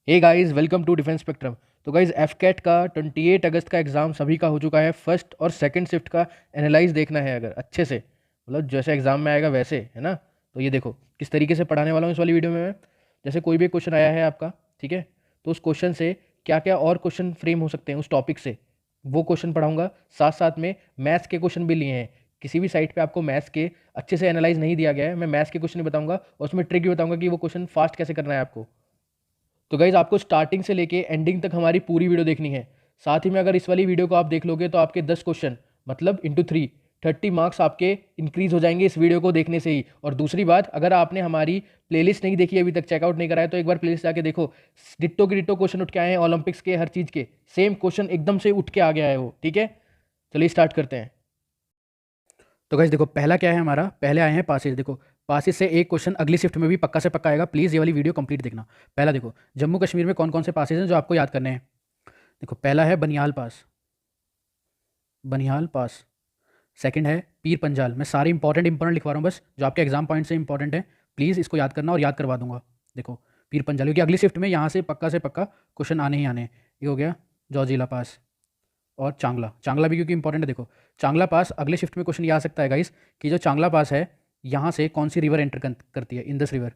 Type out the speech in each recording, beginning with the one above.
Hey guys, welcome to Defence Spectrum. तो guys, AFCAT का 28 अगस्त का एग्ज़ाम सभी का हो चुका है। फर्स्ट और सेकंड शिफ्ट का एनालाइज देखना है अगर अच्छे से, मतलब जैसे एग्ज़ाम में आएगा वैसे, है ना। तो ये देखो किस तरीके से पढ़ाने वाला हूँ इस वाली वीडियो में मैं। जैसे कोई भी क्वेश्चन आया है आपका, ठीक है, तो उस क्वेश्चन से क्या क्या और क्वेश्चन फ्रेम हो सकते हैं उस टॉपिक से, वो क्वेश्चन पढ़ाऊंगा। साथ साथ में मैथ्स के क्वेश्चन भी लिए हैं। किसी भी साइट पे आपको मैथ्स के अच्छे से एनालाइज नहीं दिया गया है, मैं मैथ्स के क्वेश्चन बताऊंगा और उसमें ट्रिक भी बताऊंगा कि वो क्वेश्चन फास्ट कैसे करना है आपको। तो गाइज, आपको स्टार्टिंग से लेके एंडिंग तक हमारी पूरी वीडियो देखनी है। साथ ही में अगर इस वाली वीडियो को आप देख लोगे तो आपके 10 क्वेश्चन, मतलब इंटू 3, 30 मार्क्स आपके इंक्रीज हो जाएंगे इस वीडियो को देखने से ही। और दूसरी बात, अगर आपने हमारी प्लेलिस्ट नहीं देखी अभी तक, चेकआउट नहीं करा है, तो एक बार प्लेलिस्ट जाके देखो। डिट्टो के डिट्टो क्वेश्चन उठ के आए हैं, ओलंपिक्स के, हर चीज़ के सेम क्वेश्चन एकदम से उठ के आ गया है वो। ठीक है, चलिए स्टार्ट करते हैं। तो गाइस देखो, पहला क्या है हमारा, पहले आए हैं पासेज। देखो, पासेज से एक क्वेश्चन अगली शिफ्ट में भी पक्का से पक्का आएगा। प्लीज़ ये वाली वीडियो कंप्लीट देखना। पहला देखो, जम्मू कश्मीर में कौन कौन से पासेज हैं जो आपको याद करने हैं। देखो, पहला है बनिहाल पास, बनिहाल पास। सेकंड है पीर पंजाल। मैं सारे इंपॉर्टेंट लिखवा रहा हूँ, बस जो आपके एग्जाम पॉइंट से इंपॉर्टेंट है। प्लीज़ इसको याद करना और याद करवा दूंगा। देखो, पीर पंजाल, क्योंकि अगली शिफ्ट में यहाँ से पक्का क्वेश्चन आने ही आने हैं। ये हो गया जौजिला पास। और चांगला, चांगला भी क्योंकि इंपॉर्टेंट है। देखो, चांगला पास अगले शिफ्ट में क्वेश्चन ये आ सकता है गाइस, कि जो चांगला पास है, यहाँ से कौन सी रिवर एंटर करती है। Indus river.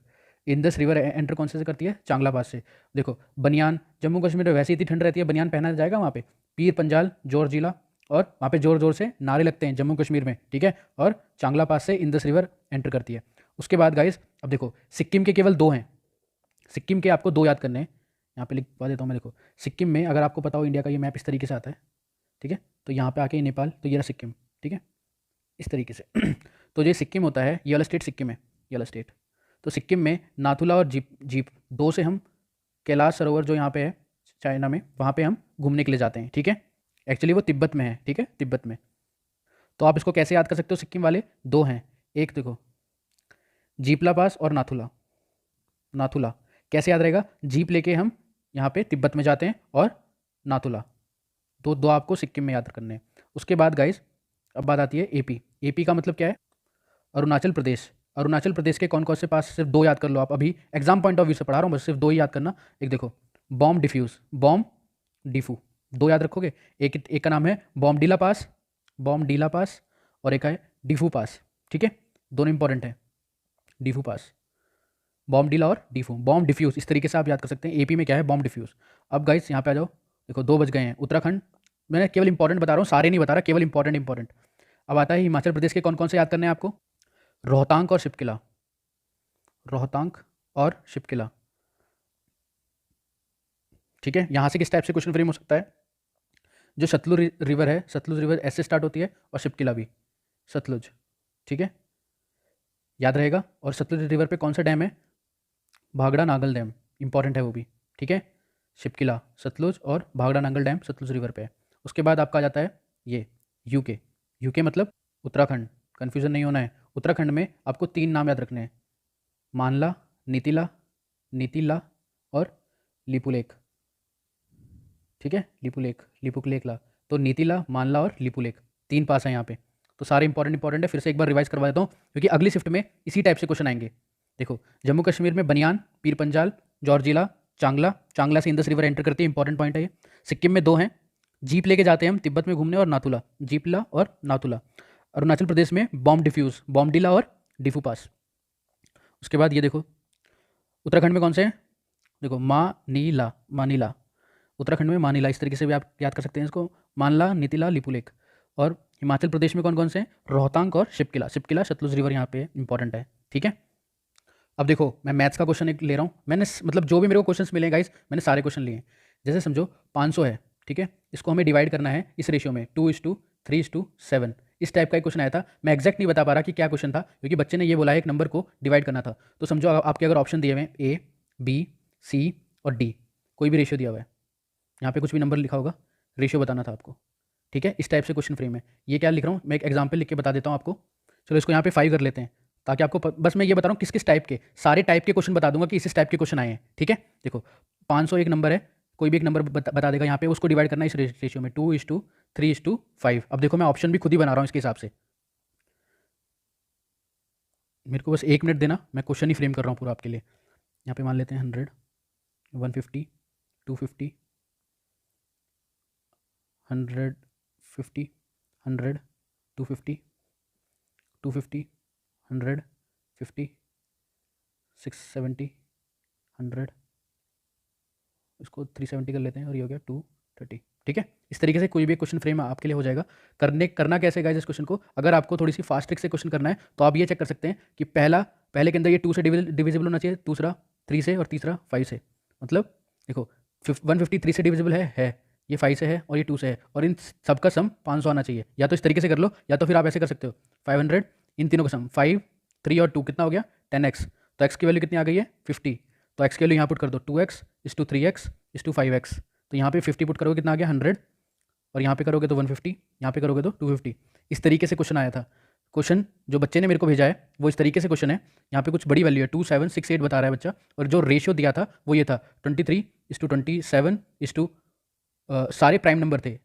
Indus river enter कौन से करती है, चांगला पास से। देखो, बनियान, जम्मू कश्मीर में वैसे इतनी ठंड रहती है, बनियान पहना जाएगा वहाँ पे। पीर पंजाल, जोर जिला, और वहाँ पे जोर जोर से नारे लगते हैं जम्मू कश्मीर में, ठीक है। और चांगला पास से इंदस रिवर एंटर करती है। उसके बाद गाइस, अब देखो, सिक्किम के केवल 2 हैं। सिक्किम के आपको 2 याद करने हैं। यहाँ पे लिखवा देता हूँ मैं। देखो, सिक्किम में अगर आपको पता हो, इंडिया का ये मैप इस तरीके से आता है, ठीक है। तो यहाँ पे आके नेपाल, तो ये रहा सिक्किम, ठीक है, इस तरीके से। तो ये सिक्किम होता है, ये वाला स्टेट सिक्किम है, ये वाला स्टेट। तो सिक्किम में नाथुला और जीप जीप 2 से हम कैलाश सरोवर जो यहाँ पे है चाइना में, वहाँ पे हम घूमने के लिए जाते हैं, ठीक है। एक्चुअली वो तिब्बत में है, ठीक है, तिब्बत में। तो आप इसको कैसे याद कर सकते हो, सिक्किम वाले 2 हैं। एक देखो, जीपला पास और नाथुला। नाथुला कैसे याद रहेगा, जीप लेके हम यहाँ पे तिब्बत में जाते हैं, और नाथुला, दो दो आपको सिक्किम में याद करने हैं। उसके बाद गाइस, अब बात आती है एपी। एपी का मतलब क्या है, अरुणाचल प्रदेश। अरुणाचल प्रदेश के कौन कौन से पास, सिर्फ 2 याद कर लो आप। अभी एग्जाम पॉइंट ऑफ व्यू से पढ़ा रहा हूँ, बस सिर्फ 2 ही याद करना। एक देखो, बॉम्ब डिफ्यूज, बॉम्ब डिफू, 2 याद रखोगे। एक का नाम है बॉम्बडीला पास, बॉम्बडीला पास, और एक है डिफू पास, ठीक है। दोनों इंपॉर्टेंट है, डिफू पास, बॉम्बडीला और डिफू। बॉम्ब डिफ्यूज इस तरीके से आप याद कर सकते हैं। एपी में क्या है, बॉम्ब डिफ्यूज। अब गाइस यहाँ पे आ जाओ। देखो, 2 बज गए हैं। उत्तराखंड, मैंने केवल इंपॉर्टेंट बता रहा हूँ, सारे नहीं बता रहा, केवल इंपॉर्टेंट। अब आता है हिमाचल प्रदेश के कौन कौन से याद करने हैं आपको। रोहतांग और शिपकिला, रोहतांग और शिपकिला, ठीक है। यहाँ से किस टाइप से क्वेश्चन फ्रेम हो सकता है, जो सतलुज रिवर है, सतलुज रिवर ऐसे स्टार्ट होती है, और शिपकिला भी सतलुज, ठीक है, याद रहेगा। और सतलुज रिवर पे कौन सा डैम है, भाखड़ा नागल डैम, इंपॉर्टेंट है वो भी, ठीक है। शिपकिला, सतलुज, और भाखड़ा नागल डैम सतलुज रिवर पे है। उसके बाद आपका आ जाता है ये यूके। यूके मतलब उत्तराखंड, कन्फ्यूजन नहीं होना है। उत्तराखंड में आपको 3 नाम याद रखने हैं, मानला, नीतिला, नीतिला, और लिपुलेख, ठीक है। लिपुलेख, लिपुलेखला। तो नीतिला, मानला और लिपुलेख, 3 पास है यहाँ पे। तो सारे इंपॉर्टेंट है। फिर से एक बार रिवाइज करवा देता हूँ, क्योंकि अगली शिफ्ट में इसी टाइप से क्वेश्चन आएंगे। देखो, जम्मू कश्मीर में बनियान, पीर पंजाल, जॉर्जिला, चांगला। चांगला से इंदस रिवर एंटर करती है, इंपॉर्टेंट पॉइंट है ये। सिक्किम में 2 हैं, जीप लेके जाते हैं हम तिब्बत में घूमने, और नाथुला, जीपला और नाथुला। अरुणाचल प्रदेश में बॉम्ब डिफ्यूज, बॉम्बडीला और डिफू पास। उसके बाद ये देखो, उत्तराखंड में कौन से हैं, देखो, मानीला, मानीला, उत्तराखंड में मानीला, इस तरीके से भी आप याद कर सकते हैं इसको, मानला, नीतिला, लिपुलेख। और हिमाचल प्रदेश में कौन कौन से हैं, रोहतांग और शिपकिला। शिपकिला सतलुज रिवर यहाँ पे इंपॉर्टेंट है, ठीक है। अब देखो, मैं मैथ्स का क्वेश्चन एक ले रहा हूँ। मैंने मतलब जो भी मेरे को क्वेश्चंस मिले गाइस, मैंने सारे क्वेश्चन लिए हैं। जैसे समझो 500 है, ठीक है, इसको हमें डिवाइड करना है इस रेशियो में 2:3:7। इस टाइप का एक क्वेश्चन आया था। मैं एग्जैक्ट नहीं बता पा रहा कि क्या क्वेश्चन था, क्योंकि बच्चे ने ये बोला है एक नंबर को डिवाइड करना था। तो समझो आपके अगर ऑप्शन दिए हुए हैं ए, बी, सी और डी, कोई भी रेशियो दिया हुआ है, यहाँ पे कुछ भी नंबर लिखा होगा, रेशियो बताना था आपको, ठीक है। इस टाइप से क्वेश्चन फ्रेम है। ये क्या लिख रहा हूँ, मैं एक एग्जाम्पल लिख के बता देता हूँ आपको। चलो इसको यहाँ पे 5 कर लेते हैं, ताकि आपको बस मैं ये बता रहा हूँ किस किस टाइप के, सारे टाइप के क्वेश्चन बता दूंगा कि इस टाइप के क्वेश्चन आए हैं, ठीक है। देखो, 500 एक नंबर है, कोई भी एक नंबर बता देगा यहाँ पे, उसको डिवाइड करना है इस रेशियो में 2:3:5। अब देखो, मैं ऑप्शन भी खुद ही बना रहा हूँ इसके हिसाब से। मेरे को बस 1 मिनट देना, मैं क्वेश्चन ही फ्रेम कर रहा हूँ पूरा आपके लिए। यहाँ पे मान लेते हैं 100, 150, 250, 150, 100, 250, 250, 100, 50, 670, 100, इसको 370 कर लेते हैं और ये हो गया 230। ठीक है, इस तरीके से कोई भी क्वेश्चन फ्रेम आपके लिए हो जाएगा। करना कैसे गाइस इस क्वेश्चन को, अगर आपको थोड़ी सी फास्ट ट्रिक से क्वेश्चन करना है तो आप ये चेक कर सकते हैं कि पहले के अंदर ये 2 से डिविजिबल होना चाहिए, दूसरा 3 से और तीसरा 5 से। मतलब देखो 150 3 से डिविजिबल है, ये 5 से है और ये 2 से है, और इन सबका सम 500 आना चाहिए। या तो इस तरीके से कर लो, या तो फिर आप ऐसे कर सकते हो 500, इन तीनों का सम 5, 3 और 2 कितना हो गया 10x। तो x की वैल्यू कितनी आ गई है 50, तो x की वैल्यू यहाँ पुट कर दो 2x इस टू 3x इस टू 5x। तो यहाँ पे 50 पुट करोगे कितना आ गया 100, और यहाँ पे करोगे तो 150, यहाँ पे करोगे तो 250। इस तरीके से क्वेश्चन आया था। क्वेश्चन जो बच्चे ने मेरे को भेजा है वो इस तरीके से क्वेश्चन है। यहाँ पे कुछ बड़ी वैल्यू है 2768 बता रहा है बच्चा, और जो रेशियो दिया था वो ये था 23:27 सारे प्राइम नंबर थे,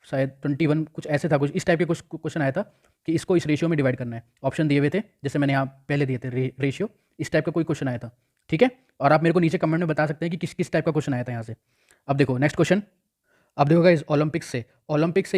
शायद 21 कुछ ऐसे था, कुछ इस टाइप के कुछ क्वेश्चन आया था कि इसको इस रेशियो में डिवाइड करना है। ऑप्शन दिए हुए थे जैसे मैंने यहाँ पहले दिए थे रेशियो, इस टाइप का कोई क्वेश्चन आया था। ठीक है, और आप मेरे को नीचे कमेंट में बता सकते हैं कि किस किस टाइप का क्वेश्चन आया था यहाँ से। अब देखो नेक्स्ट क्वेश्चन, अब देखो गाइस ओलंपिक्स से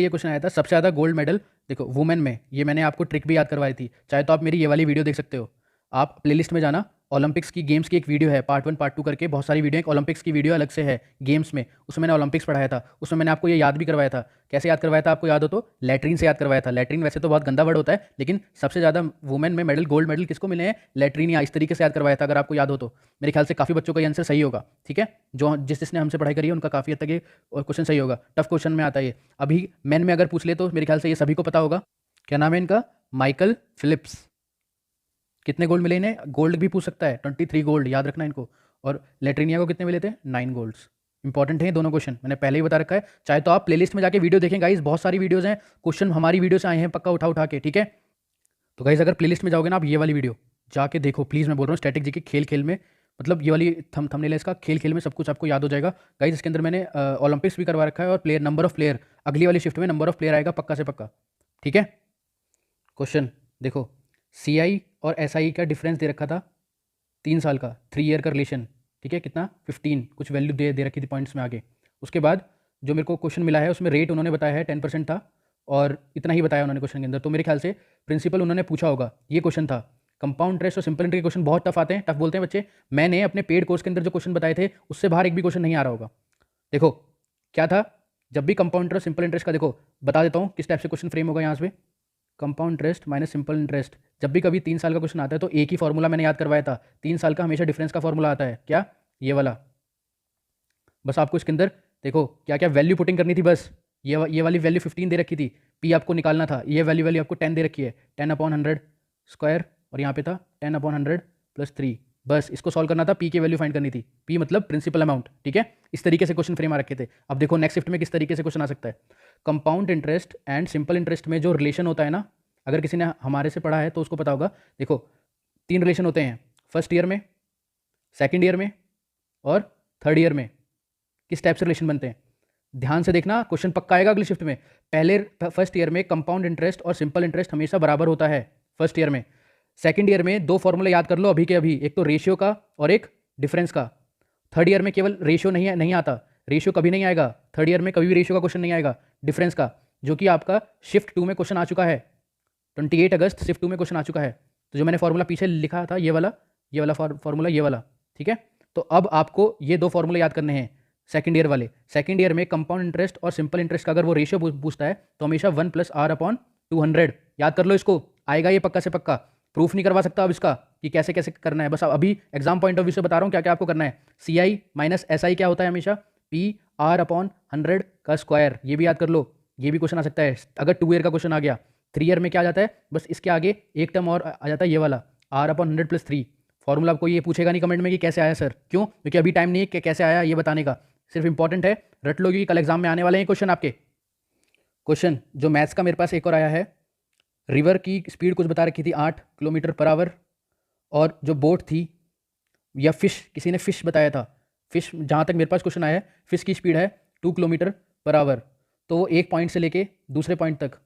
ये क्वेश्चन आया था, सबसे ज़्यादा गोल्ड मेडल देखो वुमेन में। ये मैंने आपको ट्रिक भी याद करवाई थी, चाहे तो आप मेरी ये वाली वीडियो देख सकते हो। आप प्लेलिस्ट में जाना, ओलंपिक्स की गेम्स की एक वीडियो है पार्ट 1 पार्ट 2 करके, बहुत सारी वीडियो है। ओलंपिक्स की वीडियो अलग से है गेम्स में, उसमें मैंने ओलंपिक्स पढ़ाया था। उसमें मैंने आपको ये याद भी करवाया था। कैसे याद करवाया था आपको याद हो तो, लैट्रीन से याद करवाया था। लैट्रीन वैसे तो बहुत गंदा वर्ड होता है, लेकिन सबसे ज़्यादा वुमेन में मेडल गोल्ड मेडल किसको मिले हैं, लैट्रीन, या इस तरीके से याद करवाया था। अगर आपको याद हो तो मेरे ख्याल से काफ़ी बच्चों का आंसर सही होगा। ठीक है, जो जिसने हमसे पढ़ाई करी है उनका काफ़ी हद तक ये क्वेश्चन सही होगा। टफ क्वेश्चन में आता है ये। अभी मैन में अगर पूछ ले तो मेरे ख्याल से ये सभी को पता होगा। क्या नाम है इनका, माइकल फिलिप्स। कितने गोल्ड मिले इन्हें, गोल्ड भी पूछ सकता है, 23 गोल्ड, याद रखना इनको। और लेट्रिनिया को कितने मिले थे, 9 गोल्ड्स। इंपॉर्टेंट है ये दोनों क्वेश्चन, मैंने पहले ही बता रखा है। चाहे तो आप प्लेलिस्ट में जाके वीडियो देखें गाइस, बहुत सारी वीडियोस हैं, क्वेश्चन हमारी वीडियो से आए हैं पक्का उठा उठा के। ठीक है, तो गाइस अगर प्लेलिस्ट में जाओगे ना आप, ये वाली वीडियो जाके देखो प्लीज़, मैं बोल रहा हूँ स्टैटिक जी के खेल खेल में, मतलब ये वाली थंबनेल है इसका, खेल खेल में सब कुछ आपको याद हो जाएगा गाइस। इसके अंदर मैंने ओलंपिक्स भी करवा रखा है, और प्लेयर नंबर ऑफ प्लेयर अगली वाली शिफ्ट में नंबर ऑफ प्लेयर आएगा पक्का से पक्का। ठीक है, क्वेश्चन देखो, CI और SI का डिफरेंस दे रखा था 3 साल का, 3 ईयर का रिलेशन। ठीक है, कितना 15 कुछ वैल्यू दे रखी थी पॉइंट्स में आगे। उसके बाद जो मेरे को क्वेश्चन मिला है उसमें रेट उन्होंने बताया है 10% था, और इतना ही बताया उन्होंने क्वेश्चन के अंदर। तो मेरे ख्याल से प्रिंसिपल उन्होंने पूछा होगा, ये क्वेश्चन था। कंपाउंड इंटरेस्ट और सिंपल इंटरेस्ट के क्वेश्चन बहुत टफ आते हैं, टफ बोलते हैं बच्चे। मैंने अपने पेड कोर्स के अंदर जो क्वेश्चन बताए थे उससे बाहर एक भी क्वेश्चन नहीं आ रहा होगा। देखो क्या था, जब भी कंपाउंड इंटरेस्ट सिंपल इंटरेस्ट का, देखो बता देता हूँ किस टाइप से क्वेश्चन फ्रेम होगा यहाँ पे। Compound interest minus simple interest, जब भी कभी 3 साल का क्वेश्चन आता है तो एक ही फॉर्मूला मैंने याद करवाया था। 3 साल का हमेशा डिफरेंस का फॉर्मूला आता है, क्या, ये वाला। बस आपको इसके अंदर देखो क्या क्या वैल्यू पुटिंग करनी थी, बस ये वाली वैल्यू 15 दे रखी थी, पी आपको निकालना था। ये वैल्यू आपको 10 दे रखी है, 10/100 स्क्वायर, और यहाँ पे था 10/100 + 3। बस इसको सॉल्व करना था, पी की वैल्यू फाइंड करनी थी, पी मतलब प्रिंसिपल अमाउंट। ठीक है, इस तरीके से क्वेश्चन फ्रेम आ रखे थे। अब देखो नेक्स्ट शिफ्ट में किस तरीके से क्वेश्चन आ सकता है। Compound interest and simple interest में जो रिलेशन होता है ना, अगर किसी ने हमारे से पढ़ा है तो उसको पता होगा। देखो 3 रिलेशन होते हैं, फर्स्ट ईयर में, सेकेंड ईयर में और थर्ड ईयर में। किस टाइप से रिलेशन बनते हैं, ध्यान से देखना, क्वेश्चन पक्का आएगा अगली शिफ्ट में। पहले फर्स्ट ईयर में कंपाउंड इंटरेस्ट और सिंपल इंटरेस्ट हमेशा बराबर होता है फर्स्ट ईयर में। सेकंड ईयर में 2 फॉर्मूले याद कर लो अभी के अभी, एक तो रेशियो का और एक डिफरेंस का। थर्ड ईयर में केवल रेशियो नहीं आता, रेशियो कभी नहीं आएगा थर्ड ईयर में, कभी भी रेशियो का क्वेश्चन नहीं आएगा, डिफरेंस का, जो कि आपका शिफ्ट 2 में क्वेश्चन आ चुका है। 28 अगस्त शिफ्ट 2 में क्वेश्चन आ चुका है। तो जो मैंने फॉर्मूला पीछे लिखा था, ये वाला फॉर्मूला, ये वाला। ठीक है, तो अब आपको ये 2 फॉर्मूले याद करने हैं सेकंड ईयर वाले। सेकंड ईयर में कंपाउंड इंटरेस्ट और सिंपल इंटरेस्ट का अगर वो रेशियो पूछता है तो हमेशा 1 + R/200 याद कर लो, इसको आएगा ये पक्का से पक्का। प्रूफ नहीं करवा सकता अब इसका कि कैसे कैसे करना है, बस अभी एग्जाम पॉइंट ऑफ व्यू से बता रहा हूँ क्या क्या आपको करना है। CI - SI क्या होता है, हमेशा PR/100 का स्क्वायर, ये भी याद कर लो, ये भी क्वेश्चन आ सकता है अगर 2 ईयर का क्वेश्चन आ गया। 3 ईयर में क्या आ जाता है, बस इसके आगे एक टर्म और आ जाता है, ये वाला R/100 + 3। फॉर्मूला आपको ये पूछेगा नहीं कमेंट में कि कैसे आया सर, क्यों, क्योंकि अभी टाइम नहीं है कि कैसे आया ये बताने का, सिर्फ इंपॉर्टेंट है रट लो कि कल एग्जाम में आने वाले हैं क्वेश्चन आपके। क्वेश्चन जो मैथ्स का मेरे पास एक और आया है, रिवर की स्पीड कुछ बता रखी थी 8 किलोमीटर/आवर, और जो बोट थी या फिश, किसी ने फिश बताया था, फिश जहाँ तक मेरे पास क्वेश्चन आया है, फिश की स्पीड है 2 किलोमीटर/आवर। तो वो एक पॉइंट से लेके दूसरे पॉइंट तक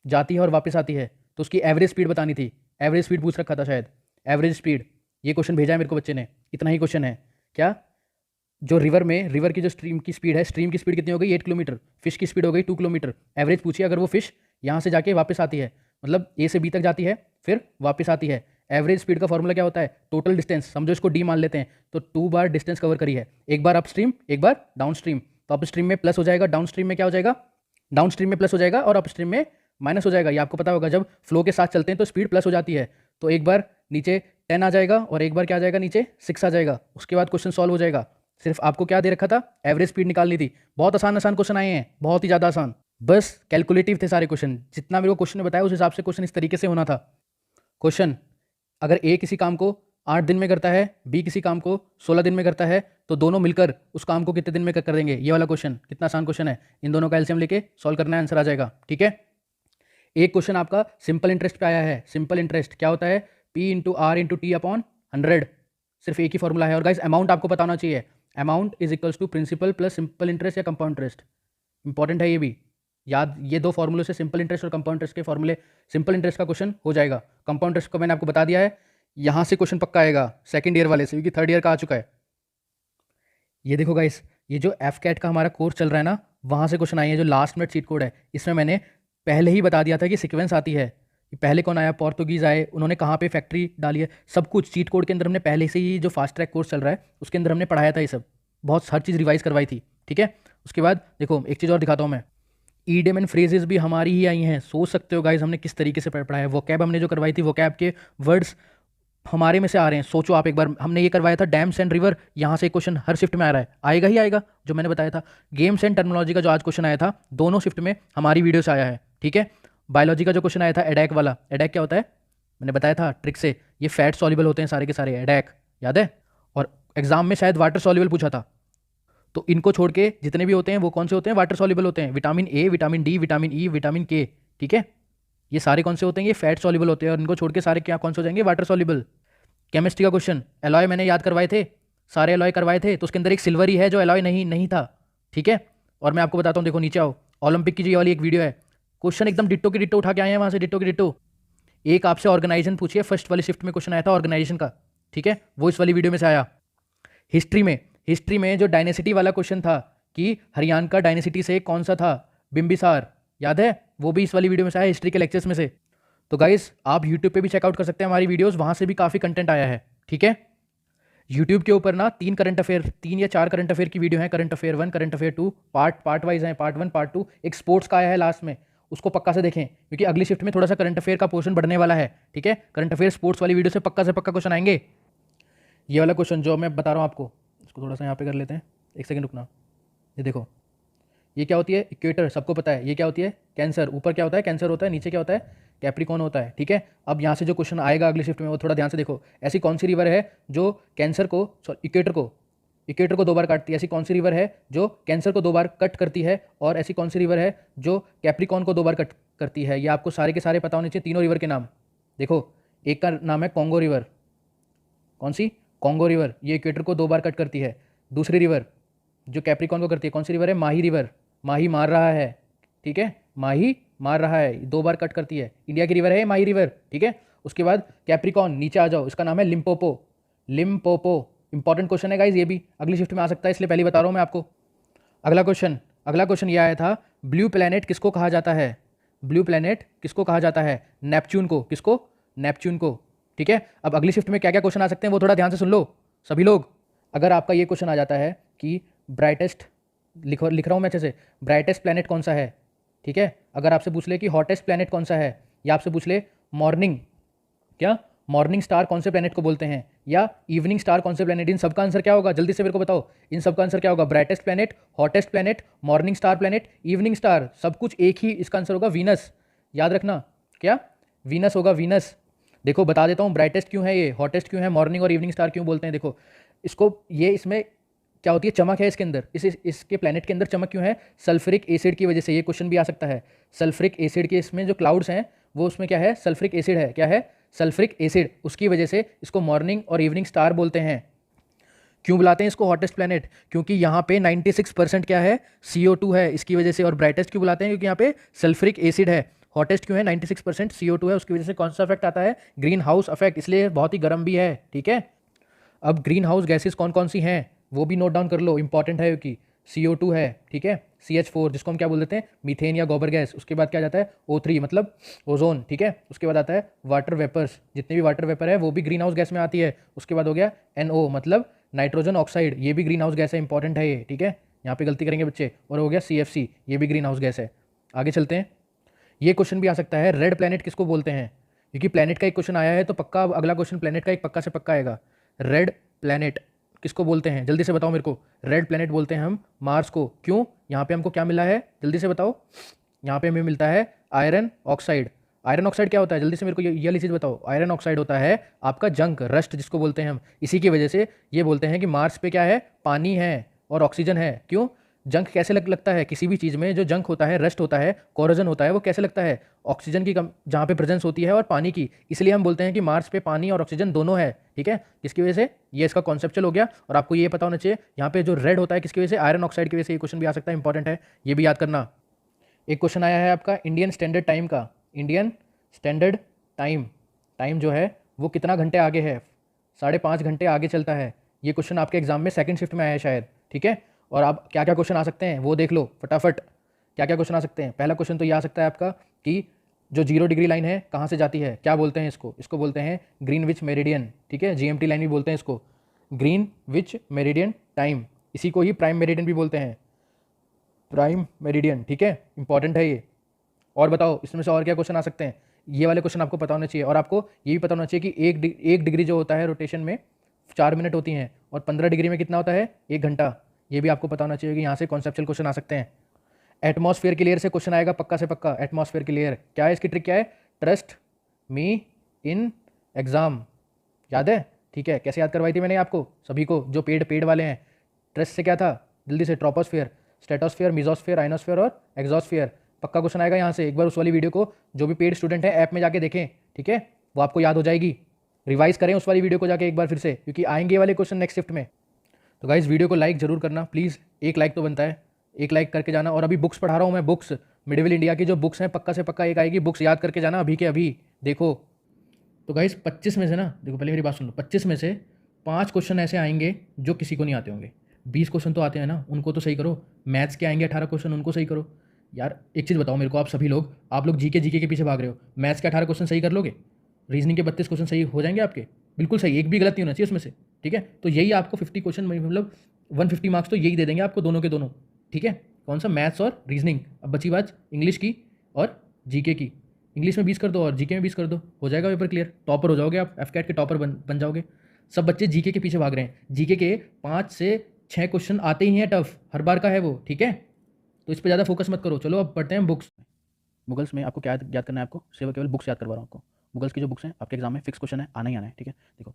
जाती है और वापस आती है, तो उसकी एवरेज स्पीड बतानी थी। एवरेज स्पीड पूछ रखा था शायद, एवरेज स्पीड, ये क्वेश्चन भेजा है मेरे को बच्चे ने, इतना ही क्वेश्चन है क्या, जो रिवर की जो स्ट्रीम की स्पीड है, स्ट्रीम की स्पीड कितनी हो गई 8 किलोमीटर, फिश की स्पीड हो गई 2 किलोमीटर। एवरेज पूछिए अगर वो फिश यहाँ से जाके वापस आती है, मतलब ए से बी तक जाती है फिर वापस आती है, एवरेज स्पीड का फॉर्मूला क्या होता है, टोटल डिस्टेंस, समझो इसको डी मान लेते हैं, तो 2 बार डिस्टेंस कवर करी है, एक बार अपस्ट्रीम एक बार डाउनस्ट्रीम, तो अपस्ट्रीम में प्लस हो जाएगा, डाउनस्ट्रीम में क्या हो जाएगा, डाउनस्ट्रीम में प्लस हो जाएगा और अपस्ट्रीम में माइनस हो जाएगा। ये आपको पता होगा, जब फ्लो के साथ चलते हैं तो स्पीड प्लस हो जाती है, तो एक बार नीचे 10 आ जाएगा और एक बार क्या आ जाएगा, नीचे 6 आ जाएगा। उसके बाद क्वेश्चन सॉल्व हो जाएगा। सिर्फ आपको क्या दे रखा था, एवरेज स्पीड निकालनी थी। बहुत आसान आसान क्वेश्चन आए हैं, बहुत ही ज़्यादा आसान, बस कैलकुलेटिव थे सारे क्वेश्चन। जितना मेरे को क्वेश्चन ने बताया उस हिसाब से क्वेश्चन इस तरीके से होना था। क्वेश्चन, अगर ए किसी काम को 8 दिन में करता है, बी किसी काम को 16 दिन में करता है, तो दोनों मिलकर उस काम को कितने दिन में कर देंगे। ये वाला क्वेश्चन कितना आसान क्वेश्चन है, इन दोनों का एलसीएम लेके सॉल्व करना है, आंसर आ जाएगा। ठीक है, एक क्वेश्चन आपका सिंपल इंटरेस्ट पे आया है। सिंपल इंटरेस्ट क्या होता है, P into R into T upon 100, सिर्फ एक ही फॉर्मूला है। और गाइस अमाउंट आपको पता होना चाहिए, amount is equals to principal plus simple interest या कंपाउंड इंटरेस्ट। इंपॉर्टेंट है ये भी याद, ये दो फॉर्मूले से सिंपल इंटरेस्ट और कंपाउंड इंटरेस्ट के फॉर्मूले, सिंपल इंटरेस्ट का क्वेश्चन हो जाएगा। कंपाउंड इंटरेस्ट को मैंने आपको बता दिया है, यहाँ से क्वेश्चन पक्का आएगा सेकंड ईयर वाले से, क्योंकि थर्ड ईयर का आ चुका है। ये देखो गाइस, ये जो एफ कैट का हमारा कोर्स चल रहा है ना, वहाँ से क्वेश्चन आए हैं, जो लास्ट मिनट चीट कोड है, इसमें मैंने पहले ही बता दिया था कि सीक्वेंस आती है। पहले कौन आया, पोर्तुगीज़ आए, उन्होंने कहाँ पे फैक्ट्री डाली है, सब कुछ चीट कोड के अंदर हमने पहले से ही, जो फास्ट ट्रैक कोर्स चल रहा है उसके अंदर हमने पढ़ाया था ये सब, बहुत हर चीज़ रिवाइज करवाई थी। ठीक है, उसके बाद देखो एक चीज़ और दिखाता हूँ मैं, ईडियम एंड फ्रेजेस भी हमारी ही आई हैं। सोच सकते हो गाइज हमने किस तरीके से पढ़ाया है। वोकैब हमने जो करवाई थी, वोकैब के वर्ड्स हमारे में से आ रहे हैं। सोचो आप एक बार, हमने ये करवाया था डैम्स एंड रिवर, यहाँ से क्वेश्चन हर शिफ्ट में आ रहा है, आएगा ही आएगा, जो मैंने बताया था। गेम्स एंड टर्मिनोलॉजी का जो आज क्वेश्चन आया था, दोनों शिफ्ट में हमारी वीडियो से आया है। ठीक है, बायोलॉजी का जो क्वेश्चन आया था एडैक वाला, एडैक क्या होता है मैंने बताया था ट्रिक से, ये फैट सॉल्युबल होते हैं सारे के सारे, एडैक याद है। और एग्जाम में शायद वाटर सॉल्युबल पूछा था, तो इनको छोड़ के जितने भी होते हैं वो कौन से होते हैं, वाटर सॉल्युबल होते हैं। Vitamin A, vitamin D, vitamin E, vitamin के, ठीक है, ये सारे कौन से होते हैं, ये फैट सॉल्युबल होते हैं, और इनको छोड़ के सारे क्या कौन से हो जाएंगे, वाटर सॉल्युबल। केमिस्ट्री का क्वेश्चन, एलॉय मैंने याद करवाए थे, सारे एलॉय करवाए थे, तो उसके अंदर एक सिल्वर ही है जो एलॉय नहीं था। ठीक है, और मैं आपको बताता हूँ, देखो नीचे आओ, ओलंपिक की जो ये वाली एक वीडियो है, क्वेश्चन एकदम डिट्टो की डिट्टो उठा के आए हैं वहाँ से, डिट्टो की डिट्टो। एक आपसे ऑर्गेनाइजेशन पूछिए, फर्स्ट वाली शिफ्ट में क्वेश्चन आया था ऑर्गेनाइजेशन का, ठीक है, वो इस वाली वीडियो में से आया। हिस्ट्री में जो डायनेसिटी वाला क्वेश्चन था कि हरियाणा का डायनेसिटी से कौन सा था, बिंबिसार, याद है, वो भी इस वाली वीडियो में से आया, हिस्ट्री के लेक्चर्स में से। तो गाइस आप यूट्यूब पे भी चेकआउट कर सकते हैं हमारी वीडियोस, वहाँ से भी काफ़ी कंटेंट आया है। ठीक है, यूट्यूब के ऊपर ना 3 करंट अफेयर, 3 या 4 करंट अफेयर की वीडियो है, current affair 1, current affair 2, part wise है, पार्ट 1, पार्ट 2, एक स्पोर्ट्स का आया है लास्ट में, उसको पक्का से देखें, क्योंकि अगली शिफ्ट में थोड़ा सा करंट अफेयर का पोर्शन बढ़ने वाला है। ठीक है, करंट अफेयर स्पोर्ट्स वाली वीडियो से पक्का क्वेश्चन आएंगे। ये वाला क्वेश्चन जो मैं बता रहा हूँ आपको, इसको थोड़ा सा यहाँ पे कर लेते हैं, एक सेकंड रुकना। ये देखो, ये क्या होती है, इक्वेटर, सबको पता है। ये क्या होती है, कैंसर, ऊपर क्या होता है, कैंसर होता है, नीचे क्या होता है, कैप्रिकॉर्न होता है। ठीक है, अब यहाँ से जो क्वेश्चन आएगा अगली शिफ्ट में, वो थोड़ा ध्यान से देखो। ऐसी कौन सी रिवर है जो कैंसर को, इक्वेटर को 2 बार काटती है। ऐसी कौन सी रिवर है जो कैंसर को 2 बार कट करती है, और ऐसी कौन सी रिवर है जो कैप्रिकॉर्न को 2 बार कट करती है। ये आपको सारे के सारे पता होने चाहिए, तीनों रिवर के नाम। देखो, एक का नाम है कॉन्गो रिवर, कौन सी, कॉन्गो रिवर, ये इक्वेटर को 2 बार कट करती है। दूसरी रिवर जो कैप्रिकॉर्न को करती है, कौन सी रिवर है, माही रिवर, माही मार रहा है, ठीक है, माही मार रहा है, 2 बार कट करती है, इंडिया की रिवर है माही रिवर। ठीक है, उसके बाद कैप्रिकॉर्न, नीचे आ जाओ, इसका नाम है लिम्पोपो। इंपॉर्टेंट क्वेश्चन है गाइज, ये भी अगली शिफ्ट में आ सकता है, इसलिए पहले बता रहा हूँ मैं आपको। अगला क्वेश्चन ये आया था, ब्लू प्लैनेट किसको कहा जाता है, ब्लू प्लैनेट किसको कहा जाता है, नेपच्यून को, किसको, नेपच्यून को। ठीक है, अब अगली शिफ्ट में क्या क्या क्वेश्चन आ सकते हैं वो थोड़ा ध्यान से सुन लो सभी लोग। अगर आपका ये क्वेश्चन आ जाता है कि ब्राइटेस्ट, लिख रहा हूँ मैं अच्छे से, ब्राइटेस्ट प्लैनेट कौन सा है, ठीक है, अगर आपसे पूछ ले कि हॉटेस्ट प्लैनेट कौन सा है, या आपसे पूछ ले मॉर्निंग स्टार कौन से प्लैनेट को बोलते हैं, या इवनिंग स्टार कौन से प्लैनेट, इन सबका आंसर क्या होगा, जल्दी से मेरे को बताओ, इन सबका आंसर क्या होगा, brightest planet, hottest planet, morning star planet, evening star, सब कुछ एक ही, इसका आंसर होगा वीनस। याद रखना, क्या, वीनस होगा, वीनस। देखो बता देता हूँ, ब्राइटेस्ट क्यों है ये, हॉटेस्ट क्यों है, मॉर्निंग और इवनिंग स्टार क्यों बोलते हैं। देखो इसको, ये इसमें क्या होती है, चमक है इसके अंदर, इसके प्लैनेट के अंदर चमक क्यों है, सल्फ्रिक एसिड की वजह से। ये क्वेश्चन भी आ सकता है, सल्फ्रिक एसिड के इसमें जो क्लाउड्स हैं वो उसमें क्या है, सल्फ्रिक एसिड है, क्या है, सल्फ्रिक एसिड, उसकी वजह से इसको मॉर्निंग और इवनिंग स्टार बोलते हैं। क्यों बुलाते हैं इसको हॉटेस्ट प्लैनेट, क्योंकि यहाँ पे 96% क्या है, CO2 है, इसकी वजह से। और ब्राइटेस्ट क्यों बुलाते हैं, क्योंकि यहाँ पे सल्फ्रिक एसिड है। हॉटेस्ट क्यों है, 96% CO2 है, उसकी वजह से कौन सा इफेक्ट आता है, ग्रीन हाउस इफेक्ट, इसलिए बहुत ही गर्म भी है। ठीक है, अब ग्रीन हाउस गैसेस कौन कौन सी हैं, वो भी नोट डाउन कर लो, इंपॉर्टेंट है क्योंकि CO2 है, ठीक है, CH4 जिसको हम क्या बोल देते हैं, मीथेन या गोबर गैस। उसके बाद क्या जाता है, O3 मतलब ओजोन, ठीक है। उसके बाद आता है वाटर वेपर्स, जितने भी वाटर वेपर है वो भी ग्रीन हाउस गैस में आती है। उसके बाद हो गया NO मतलब नाइट्रोजन ऑक्साइड, ये भी ग्रीन हाउस गैस है, इंपॉर्टेंट है ये, ठीक है, यहाँ पे गलती करेंगे बच्चे। और हो गया CFC, ये भी ग्रीन हाउस गैस है। आगे चलते हैं, ये क्वेश्चन भी आ सकता है, रेड प्लैनेट किसको बोलते हैं, क्योंकि प्लैनेट का एक क्वेश्चन आया है तो पक्का अब अगला क्वेश्चन प्लैनेट का एक पक्का से पक्का आएगा। रेड प्लैनेट किसको बोलते हैं, जल्दी से बताओ मेरे को। रेड प्लैनेट बोलते हैं हम मार्स को। क्यों, यहाँ पे हमको क्या मिला है, जल्दी से बताओ। यहाँ पे हमें मिलता है आयरन ऑक्साइड। आयरन ऑक्साइड क्या होता है, जल्दी से मेरे को ये वाली चीज़ बताओ। आयरन ऑक्साइड होता है आपका जंक, रस्ट जिसको बोलते हैं हम। इसी की वजह से ये बोलते हैं कि मार्स पे क्या है, पानी है और ऑक्सीजन है। क्यों, जंक कैसे लगता है किसी भी चीज़ में, जो जंक होता है, रस्ट होता है, कोरोजन होता है, वो कैसे लगता है, ऑक्सीजन की कम जहाँ पे प्रेजेंस होती है और पानी की। इसलिए हम बोलते हैं कि मार्स पे पानी और ऑक्सीजन दोनों है, ठीक है। इसकी वजह से ये इसका कॉन्सेप्चुअल हो गया। और आपको ये पता होना चाहिए यहाँ पे जो रेड होता है किसकी वजह से, आयरन ऑक्साइड की वजह से। ये क्वेश्चन भी आ सकता है, इंपॉर्टेंट है, ये भी याद करना। एक क्वेश्चन आया है आपका इंडियन स्टैंडर्ड टाइम का। इंडियन स्टैंडर्ड टाइम, टाइम जो है वो कितना घंटे आगे है, 5.5 घंटे आगे चलता है। ये क्वेश्चन आपके एग्जाम में सेकंड शिफ्ट में आया है शायद, ठीक है। और आप क्या क्या क्वेश्चन आ सकते हैं वो देख लो फटाफट, क्या क्या क्वेश्चन आ सकते हैं। पहला क्वेश्चन तो ये आ सकता है आपका कि जो 0 डिग्री लाइन है कहाँ से जाती है, क्या बोलते हैं इसको, इसको बोलते हैं ग्रीनविच मेरिडियन, ठीक है। GMT लाइन भी बोलते हैं इसको, ग्रीनविच मेरिडियन टाइम। इसी को ही प्राइम मेरिडियन भी बोलते हैं, प्राइम मेरिडियन, ठीक है, इंपॉर्टेंट है ये। और बताओ इसमें से और क्या क्वेश्चन आ सकते हैं, ये वाले क्वेश्चन आपको पता होना चाहिए। और आपको ये भी पता होना चाहिए कि एक डिग्री जो होता है रोटेशन में 4 मिनट होती हैं, और 15 डिग्री में कितना होता है, 1 घंटा। ये भी आपको पता होना चाहिए कि यहाँ से कॉन्सेप्चुअल क्वेश्चन आ सकते हैं। एटमॉस्फेयर की लेयर से क्वेश्चन आएगा पक्का से पक्का। एटमॉस्फेयर की लेयर क्या है, इसकी ट्रिक क्या है, ट्रस्ट मी इन एग्जाम, याद है, ठीक है। कैसे याद करवाई थी मैंने आपको सभी को, जो पेड वाले हैं। ट्रस्ट से क्या था, जल्दी से, ट्रोपोस्फेयर, स्ट्रेटोस्फेयर, मिजोस्फेयर, आइनोस्फेयर और एग्जॉस्फेयर। पक्का क्वेश्चन आएगा यहाँ से। एक बार उस वाली वीडियो को जो भी पेड स्टूडेंट है ऐप में जाके देखें, ठीक है, वो आपको याद हो जाएगी। रिवाइज करें उस वाली वीडियो को जाके एक बार फिर से, क्योंकि आएंगे ये वाले क्वेश्चन नेक्स्ट शिफ्ट में। तो गाइज वीडियो को लाइक जरूर करना प्लीज़, एक लाइक तो बनता है, एक लाइक करके जाना। और अभी बुक्स पढ़ा रहा हूँ मैं, बुक्स मिडिवल इंडिया की जो बुक्स हैं पक्का से पक्का एक आएगी, बुक्स याद करके जाना अभी के अभी, देखो। तो गाइज 25 में से ना, देखो पहले मेरी बात सुन लो, 25 में से 5 क्वेश्चन ऐसे आएंगे जो किसी को नहीं आते होंगे। 20 क्वेश्चन तो आते हैं ना, उनको तो सही करो। मैथ्स के आएंगे 18 क्वेश्चन, उनको सही करो। यार एक चीज़ बताओ मेरे को, आप सभी लोग, आप लोग जीके के पीछे भाग रहे हो, मैथ्स के 18 क्वेश्चन सही कर लोगे, रीजनिंग के 32 क्वेश्चन सही हो जाएंगे आपके, बिल्कुल सही, एक भी गलत नहीं होना चाहिए उसमें से, ठीक है। तो यही आपको 50 क्वेश्चन मतलब 150 मार्क्स तो यही दे देंगे आपको, दोनों के दोनों, ठीक है। कौन सा, मैथ्स और रीजनिंग। अब बची बात इंग्लिश की और जीके की। इंग्लिश में 20 कर दो और जीके में 20 कर दो, हो जाएगा पेपर क्लियर, टॉपर हो जाओगे आप, एफकेट के टॉपर बन जाओगे। सब बच्चे जीके के पीछे भाग रहे हैं, जीके के 5 से 6 क्वेश्चन आते ही हैं टफ, हर बार का है वो, ठीक है। तो इस पर ज़्यादा फोकस मत करो। चलो अब पढ़ते हैं बुक्स। मुगल्स में आपको क्या याद करना है, आपको सिर्फ केवल बुक्स याद करवा रहा हूँ आपको। मुगल्स की जो बुक्स हैं आपके एग्जाम में फिक्स क्वेश्चन है, आना ही आना है, ठीक है। देखो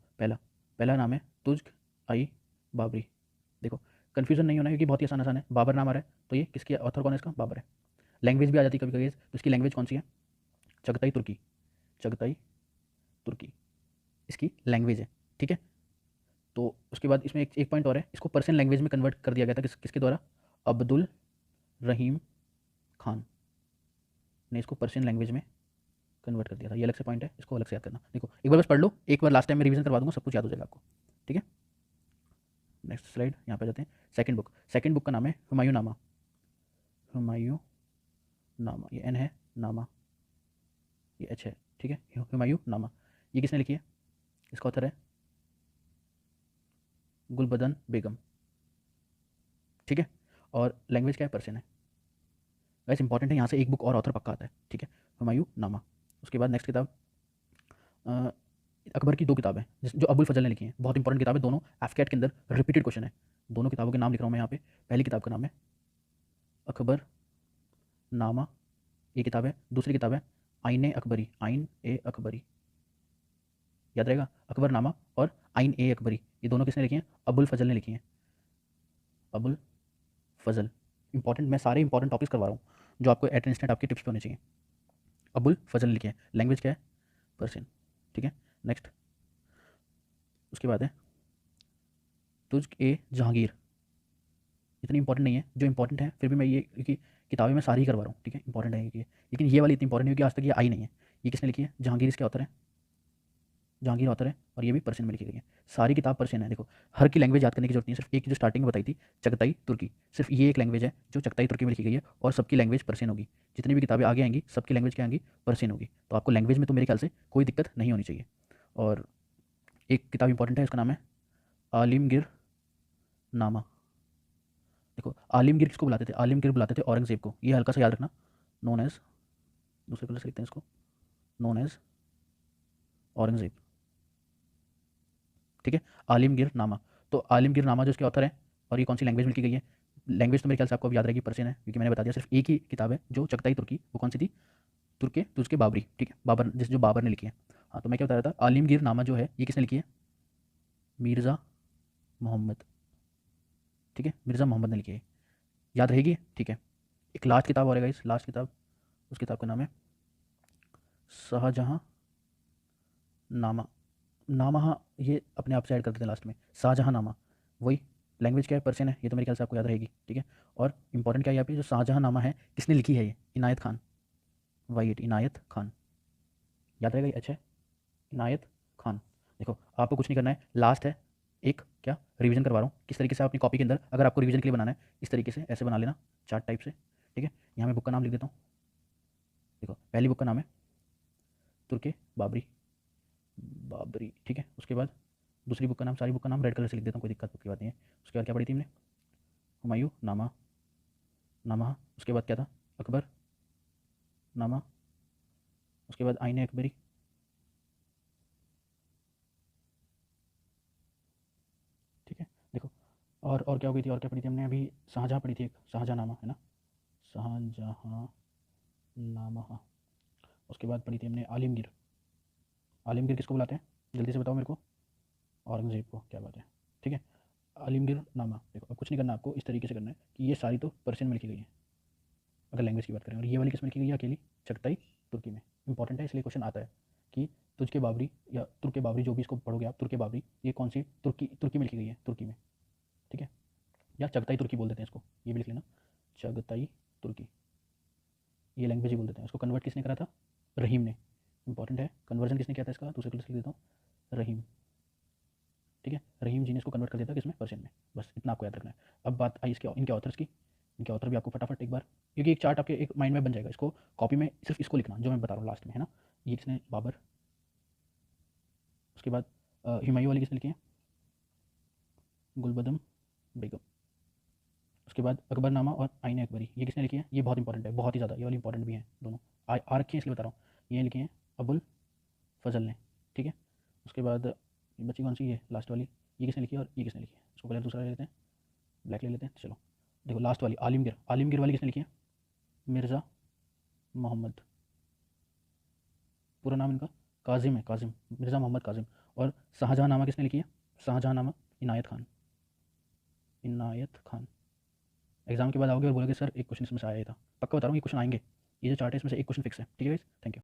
पहला नाम है तुज़्क आई बाबरी। देखो कन्फ्यूजन नहीं होना है क्योंकि बहुत ही आसान है। बाबर नाम आ रहा है तो ये किसकी ऑथर कौन है, इसका बाबर है। लैंग्वेज भी आ जाती है कभी कभी, तो इसकी लैंग्वेज कौन सी है, चगताई तुर्की, चगताई तुर्की इसकी लैंग्वेज है, ठीक है। तो उसके बाद इसमें एक पॉइंट और है, इसको पर्शियन लैंग्वेज में कन्वर्ट कर दिया गया था किसके द्वारा, अब्दुल रहीम खान ने इसको पर्शियन लैंग्वेज में कन्वर्ट कर दिया था। ये अलग से पॉइंट है, इसको अलग से याद करना। देखो एक बार बस पढ़ लो, एक बार लास्ट टाइम में रिवीजन करवा दूंगा, सब कुछ याद हो जाएगा आपको, ठीक है। नेक्स्ट स्लाइड, यहाँ पे जाते हैं। सेकंड बुक का नाम है हुमायूं नामा। हुमायूं नामा, ये एन है, नामा ये एच है, ठीक है। हुमायूं नामा, ये किसने लिखी है, इसका ऑथर है गुलबदन बेगम, ठीक है। और लैंग्वेज क्या है, पर्शियन है। वैसे इंपॉर्टेंट है, यहाँ से एक बुक और ऑथर पक्का आता है, ठीक है, हुमायूं नामा। उसके बाद नेक्स्ट किताब अकबर की 2 किताबें जो अबुल फजल ने लिखी हैं, बहुत इंपॉर्टेंट किताब है दोनों, एफकेट के अंदर रिपीटेड क्वेश्चन है। दोनों किताबों के नाम लिख रहा हूँ मैं यहाँ पे। पहली किताब का नाम है अकबर नामा, ये किताब है। दूसरी किताब है आइन ए अकबरी, आइन ए अकबरी, याद रहेगा, अकबर नामा और आइन ए अकबरी, ये दोनों किसने लिखी हैं, अबुल फजल ने लिखी हैं, अबुल फजल। इंपॉर्टेंट, मैं सारे इंपॉर्टेंट टॉपिक्स करवा रहा हूँ जो आपको एट इंस्टेंट आपके टिप्स पे होने चाहिए। अबुल फजल ने लिखे हैं, लैंग्वेज क्या है, पर्शियन, ठीक है। नेक्स्ट उसके बाद है तुज़्क ए जहांगीर। इतनी इंपॉर्टेंट नहीं है, जो इंपॉर्टेंट है फिर भी मैं ये, क्योंकि किताबें मैं सारी ही करवा रहा हूँ, ठीक है, इंपॉर्टेंट है ये, लेकिन ये वाली इतनी इंपॉर्टेंट है कि आज तक ये आई नहीं है। ये किसने लिखी है, जहांगीर, इसके ऑथर है जहांगीर ऑथर है और ये भी पर्शियन में लिखी गई है। सारी किताब पर्शियन है। देखो हर की लैंग्वेज याद करने की जरूरत नहीं है, सिर्फ एक जो स्टार्टिंग में बताई थी चगताई तुर्की, सिर्फ ये एक लैंग्वेज है जो चगताई तुर्की में लिखी गई है और सबकी लैंग्वेज पर्शियन होगी। जितनी भी किताबें आगे आएंगी सबकी लैंग्वेज क्या आएंगी, पर्शियन होगी। तो आपको लैंग्वेज में तो मेरे ख्याल से कोई दिक्कत नहीं होनी चाहिए। और एक किताब इंपॉर्टेंट है, उसका नाम है आलिमगीर नामा। देखो आलिमगीर किसको बुलाते थे, आलिमगीर बुलाते थे औरंगजेब को, ये हल्का सा याद रखना। नोन एज, दूसरे कलर से लिखते हैं इसको, नोन एज औरंगजेब, ठीक है। आलिमगीर नामा, तो आलिमगीर नामा जो इसके ऑथर है और ये कौन सी लैंग्वेज में लिखी गई है, लैंग्वेज तो मेरे ख्याल से आपको अब याद रहेगी पर्शियन है, क्योंकि मैंने बता दिया सिर्फ एक ही किताब है जो चगताई तुर्की, वो कौन सी थी, तुर्के तुर्के बाबरी, ठीक है, बाबर जिस जो बाबर ने लिखी है। हाँ तो मैं क्या बता रहा था, आलिमगीर नामा जो है ये किसने लिखी है, मिर्ज़ा मोहम्मद, ठीक है, मिर्ज़ा मोहम्मद ने लिखी है, याद रहेगी, ठीक है। एक लास्ट किताब और है गाइस, लास्ट किताब, उस किताब का नाम है शाहजहाँ नामा। नामा ये अपने आप से ऐड कर देते हैं लास्ट में, शाहजहाँ नामा, वही लैंग्वेज क्या है, पर्शियन है, ये तो मेरे ख्याल से आपको याद रहेगी, ठीक है। और इंपॉर्टेंट क्या है यहाँ पे, जो शाहजहाँ नामा है किसने लिखी है, ये इनायत खान, वाई इनायत खान, याद रहेगा ये, अच्छा है, इनायत खान। देखो आपको कुछ नहीं करना है, लास्ट है एक क्या रिवीजन करवा रहा हूँ किस तरीके से आप अपनी कॉपी के अंदर, अगर आपको रिवीजन के लिए बनाना है इस तरीके से ऐसे बना लेना चार्ट टाइप से, ठीक है। यहाँ मैं बुक का नाम लिख देता हूँ। देखो पहली बुक का नाम है तुर्के बाबरी, बाबरी, ठीक है। उसके बाद दूसरी बुक का नाम, सारी बुक का नाम रेड कलर से लिख देता हूँ, कोई दिक्कत की बात नहीं है। उसके बाद क्या पढ़ी थी हमने, हुमायूं नामा, नामा। उसके बाद क्या था, अकबर नामा। उसके बाद आईने अकबरी, ठीक है। देखो और क्या हो गई थी, और क्या पढ़ी थी हमने अभी, शाहजहाँ पढ़ी थी, एक शाहजहाँ नामा है ना, शाहजहाँ नामा, हाँ। उसके बाद पढ़ी थी हमने आलिमगीर, आलिमगीर किसको बुलाते हैं, जल्दी से बताओ मेरे को, औरंगजेब को, क्या बात है, ठीक है। आलिमगीर नामा, देखो अब कुछ नहीं करना आपको, इस तरीके से करना है कि ये सारी तो पर्शियन में लिखी गई है अगर लैंग्वेज की बात करें, और ये वाली किस में लिखी गई है, अकेली चगताई तुर्की में। इंपॉर्टेंट है इसलिए क्वेश्चन आता है कि तुर्के बाबरी या तुर्के बाबरी, जो भी इसको पढ़ोगे आप, तुर्के बाबरी ये कौन सी तुर्की, तुर्की में लिखी गई है, तुर्की में, ठीक है, या चगताई तुर्की बोल देते हैं इसको, ये भी लिख लेना, चगताई तुर्की, ये लैंग्वेज ही बोल देते हैं। इसको कन्वर्ट किसने करा था, रहीम ने, इंपॉर्टेंट है, कन्वर्जन किसने किया था इसका, दूसरे कलर से लिख देता हूँ, रहीम, ठीक है, रहीम जी ने इसको कन्वर्ट कर दिया था किसमें, पर्शियन में। बस इतना आपको याद रखना है। अब बात आई इसके इनके ऑथर्स की, इनके ऑथर भी आपको फटाफट एक बार, क्योंकि एक चार्ट आपके एक माइंड में बन जाएगा, इसको कॉपी में सिर्फ इसको लिखना जो मैं बता रहा हूँ लास्ट में, है ना। ये किसने, बाबर। उसके बाद हुमायूं वाली किसने लिखी है, गुलबदम बेगम। उसके बाद अकबरनामा और आईने अकबरी, ये किसने लिखी है, ये बहुत इंपॉर्टेंट है, बहुत ही ज़्यादा, ये वाली इंपॉर्टेंट भी है दोनों, आ रखी है इसलिए बता रहा हूँ। ये लिखी है अबुल फजल ने, ठीक है। उसके बाद बच्ची कौन सी, ये लास्ट वाली, ये किसने लिखी है और ये किसने लिखी है, इसको पहले दूसरा ले लेते हैं, ब्लैक ले लेते हैं, चलो। देखो लास्ट वाली आलिमगीर, आलिमगीर वाली किसने लिखी है, मिर्ज़ा मोहम्मद, पूरा नाम इनका काजिम है, काजिम, मिर्ज़ा मोहम्मद काजिम। और शाहजहाँ नामा किसने लिखी है, शाहजहाँ नामा इनायत खान, इनायत खान। एग्जाम के बाद आओगे और बोलोगे सर एक क्वेश्चन इसमें से आया ही था, पक्का बता रहा हूँ ये क्वेश्चन आएंगे, ये जो चार्ट है इसमें से एक क्वेश्चन फिक्स है, ठीक है गाइस, थैंक यू।